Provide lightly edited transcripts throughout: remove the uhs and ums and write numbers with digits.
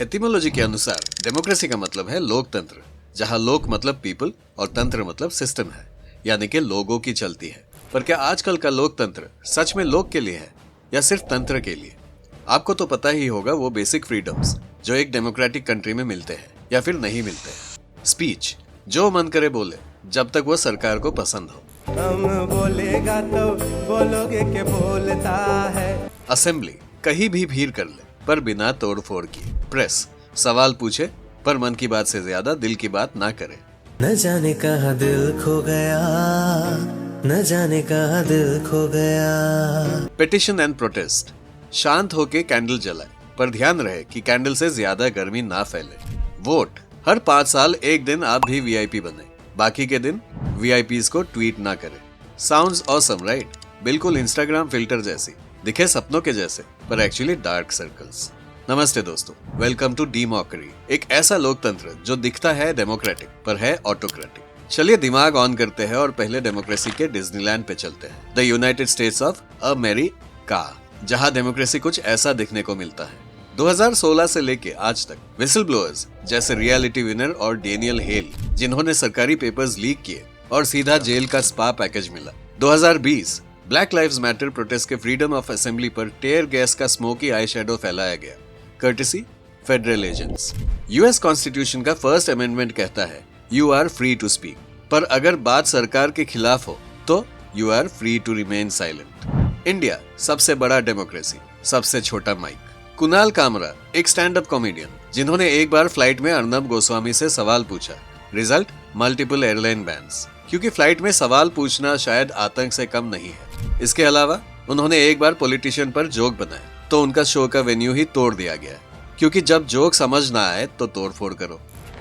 Etymology के अनुसार democracy का मतलब है लोकतंत्र, जहां लोक मतलब पीपल और तंत्र मतलब सिस्टम है, यानी कि लोगों की चलती है। पर क्या आजकल का लोकतंत्र सच में लोग के लिए है या सिर्फ तंत्र के लिए? आपको तो पता ही होगा वो बेसिक फ्रीडम्स जो एक डेमोक्रेटिक कंट्री में मिलते हैं या फिर नहीं मिलते हैं। स्पीच, जो मन करे बोले, जब तक वो सरकार को पसंद हो। हम बोलेगा तो बोलोगे के बोलता है। असेंबली, कहीं भी भीड़ कर ले पर बिना तोड़ फोड़ की। प्रेस, सवाल पूछे पर मन की बात से ज्यादा दिल की बात ना करे। न जाने कहाँ दिल खो गया, न जाने कहाँ दिल खो गया। पिटिशन एंड प्रोटेस्ट, शांत होके कैंडल जलाए पर ध्यान रहे कि कैंडल से ज्यादा गर्मी ना फैले। वोट, हर 5 साल एक दिन आप भी वीआईपी बने, बाकी के दिन वीआईपीज को ट्वीट ना करें। Sounds awesome right? बिल्कुल इंस्टाग्राम फिल्टर जैसी, दिखे सपनों के जैसे पर एक्चुअली डार्क सर्कल्स। नमस्ते दोस्तों, वेलकम टू डीमोक्रेसी, एक ऐसा लोकतंत्र जो दिखता है डेमोक्रेटिक पर है ऑटोक्रेटिक। चलिए दिमाग ऑन करते हैं और पहले डेमोक्रेसी के डिज्नीलैंड पे चलते हैं, the United states of America, जहां डेमोक्रेसी कुछ ऐसा दिखने को मिलता है। 2016 से लेके आज तक विसल ब्लोअर्स जैसे रियलिटी विनर और डेनियल हेल, जिन्होंने सरकारी पेपर्स लीक किए और सीधा जेल का स्पा पैकेज मिला। 2020 ब्लैक लाइव्स मैटर प्रोटेस्ट के फ्रीडम ऑफ असेंबली पर टेयर गैस का स्मोकी आई शेडो फैलाया गया, courtesy federal agents. US constitution का फर्स्ट अमेंडमेंट कहता है you are free to speak, पर अगर बात सरकार के खिलाफ हो तो you are free to remain silent. India, सबसे बड़ा डेमोक्रेसी, सबसे छोटा माइक। कुणाल कामरा, एक स्टैंड अप कॉमेडियन, जिन्होंने एक बार फ्लाइट में अर्नब गोस्वामी से सवाल पूछा, रिजल्ट मल्टीपल एयरलाइन बैन्स, क्योंकि फ्लाइट में सवाल पूछना शायद आतंक से कम नहीं है। इसके अलावा उन्होंने एक बार पॉलिटिशियन पर जोक बनाया तो उनका शो का वेन्यू ही तोड़ दिया गया, क्योंकि जब जोक समझ ना आए तो तोड़फोड़ करो।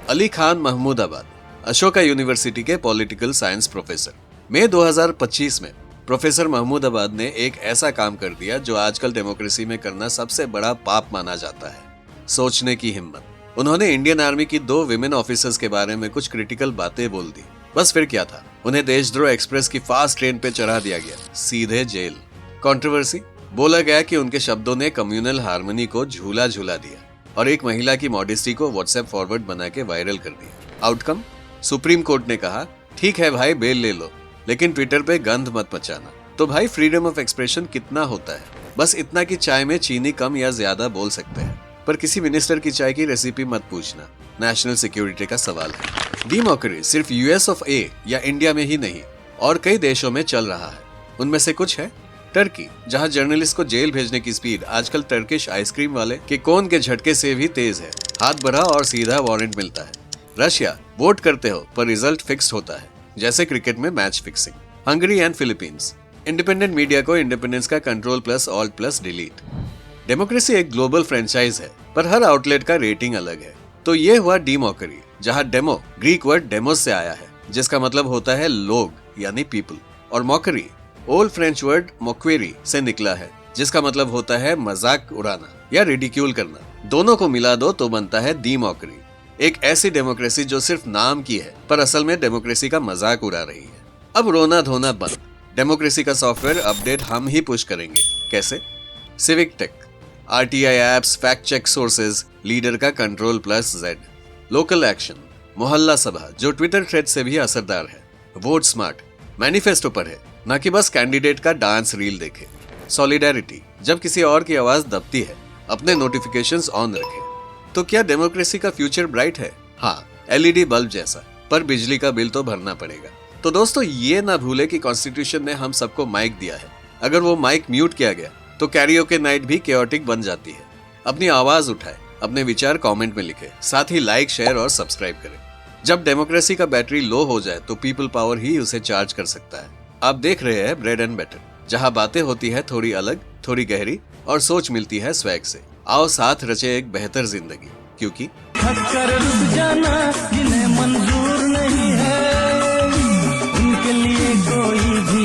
अली खान महमूदाबाद, अशोका यूनिवर्सिटी के पॉलिटिकल साइंस प्रोफेसर। मई 2025 में प्रोफेसर महमूदाबाद ने एक ऐसा काम कर दिया जो आजकल डेमोक्रेसी में करना सबसे बड़ा पाप माना जाता है, सोचने की हिम्मत। उन्होंने इंडियन आर्मी की 2 विमेन ऑफिसर्स के बारे में कुछ क्रिटिकल बातें बोल दी। बस फिर क्या था, उन्हें देशद्रोह एक्सप्रेस की फास्ट ट्रेन पे चढ़ा दिया गया, सीधे जेल। कंट्रोवर्सी, बोला गया कि उनके शब्दों ने कम्युनल हार्मनी को झूला झूला दिया और एक महिला की मॉडेस्टी को व्हाट्सएप फॉरवर्ड बना के वायरल कर दिया। आउटकम, सुप्रीम कोर्ट ने कहा ठीक है भाई बेल ले लो, लेकिन ट्विटर पे गंद मत मचाना। तो भाई फ्रीडम ऑफ एक्सप्रेशन कितना होता है? बस इतना कि चाय में चीनी कम या ज्यादा बोल सकते हैं, पर किसी मिनिस्टर की चाय की रेसिपी मत पूछना, नेशनल सिक्योरिटी का सवाल है। डीमोक्रेसी सिर्फ यूएस ऑफ ए या इंडिया में ही नहीं और कई देशों में चल रहा है। उनमें से कुछ है टर्की, जहां जर्नलिस्ट को जेल भेजने की स्पीड आजकल टर्किश आइसक्रीम वाले के कोन के झटके से भी तेज है, हाथ बढ़ा और सीधा वारंट मिलता है। रशिया, वोट करते हो पर रिजल्ट फिक्स्ड होता है, जैसे क्रिकेट में match fixing. Hungary and Philippines, independent media को इंडिपेंडेंस का control plus alt plus delete. Democracy एक ग्लोबल फ्रेंचाइज है, पर हर आउटलेट का रेटिंग अलग है। तो ये हुआ डीमोक्रेसी, जहां डेमो ग्रीक वर्ड डेमोस से आया है, जिसका मतलब होता है लोग यानी पीपल, और मॉकरी ओल्ड फ्रेंच वर्ड मोक्वेरी से निकला है, जिसका मतलब होता है मजाक उड़ाना या रिडिक्यूल करना। दोनों को मिला दो तो बनता है डीमोक्रेसी, एक ऐसी डेमोक्रेसी जो सिर्फ नाम की है पर असल में डेमोक्रेसी का मजाक उड़ा रही है। अब रोना धोना बंद, डेमोक्रेसी का सॉफ्टवेयर अपडेट हम ही पुश करेंगे। कैसे? Civic tech, RTI apps, fact check sources, leader का control plus Z. Local action, मोहल्ला सभा जो ट्विटर थ्रेड से भी असरदार है। वोट स्मार्ट, मैनिफेस्टो पढ़े, न कि बस कैंडिडेट का डांस रील देखे। सॉलिडेरिटी, जब किसी और की आवाज दबती है अपने नोटिफिकेशंस ऑन रखे। तो क्या डेमोक्रेसी का फ्यूचर ब्राइट है? हाँ, एलईडी बल्ब जैसा, पर बिजली का बिल तो भरना पड़ेगा। तो दोस्तों ये ना भूले कि कॉन्स्टिट्यूशन ने हम सबको माइक दिया है, अगर वो माइक म्यूट किया गया तो कैरियोके नाइट भी केओटिक बन जाती है। अपनी आवाज उठाए, अपने विचार कमेंट में लिखे, साथ ही लाइक, शेयर और सब्सक्राइब करें। जब डेमोक्रेसी का बैटरी लो हो जाए तो पीपल पावर ही उसे चार्ज कर सकता है। आप देख रहे हैं ब्रेड एंड बटर, जहां बातें होती है थोड़ी अलग, थोड़ी गहरी और सोच मिलती है स्वैग से। आओ साथ रचे एक बेहतर जिंदगी, क्योंकि जाना जिन्हें मंजूर नहीं है उनके लिए कोई भी